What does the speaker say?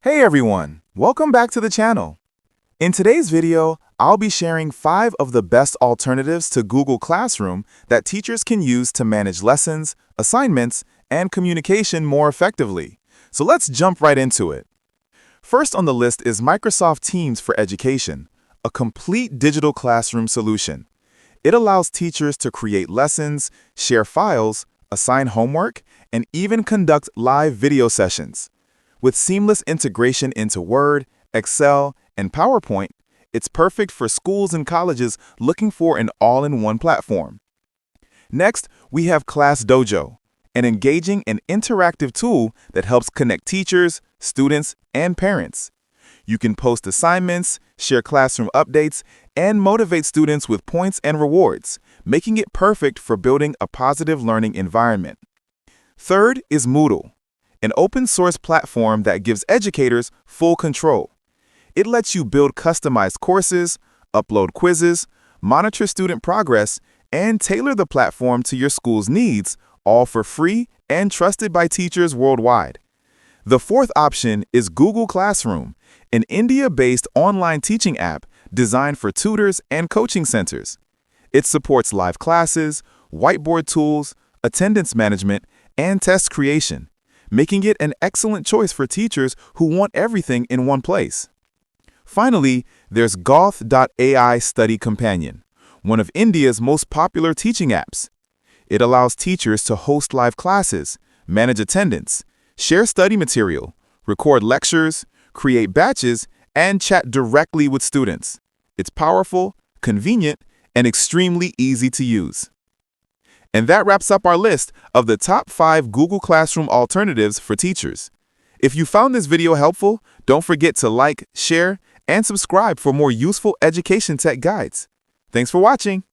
Hey everyone, welcome back to the channel. In today's video, I'll be sharing 5 of the best alternatives to Google Classroom that teachers can use to manage lessons, assignments, and communication more effectively. So let's jump right into it. First on the list is Microsoft Teams for Education, a complete digital classroom solution. It allows teachers to create lessons, share files, assign homework, and even conduct live video sessions. With seamless integration into Word, Excel, and PowerPoint, it's perfect for schools and colleges looking for an all-in-one platform. Next, we have Class Dojo, an engaging and interactive tool that helps connect teachers, students, and parents. You can post assignments, share classroom updates, and motivate students with points and rewards, making it perfect for building a positive learning environment. Third is Moodle, an open-source platform that gives educators full control. It lets you build customized courses, upload quizzes, monitor student progress, and tailor the platform to your school's needs, all for free and trusted by teachers worldwide. The fourth option is Google Classroom, an India-based online teaching app designed for tutors and coaching centers. It supports live classes, whiteboard tools, attendance management, and test creation, making it an excellent choice for teachers who want everything in one place. Finally, there's Goth.ai Study Companion, one of India's most popular teaching apps. It allows teachers to host live classes, manage attendance, share study material, record lectures, create batches, and chat directly with students. It's powerful, convenient, and extremely easy to use. And that wraps up our list of the top 5 Google Classroom alternatives for teachers. If you found this video helpful, don't forget to like, share, and subscribe for more useful education tech guides. Thanks for watching.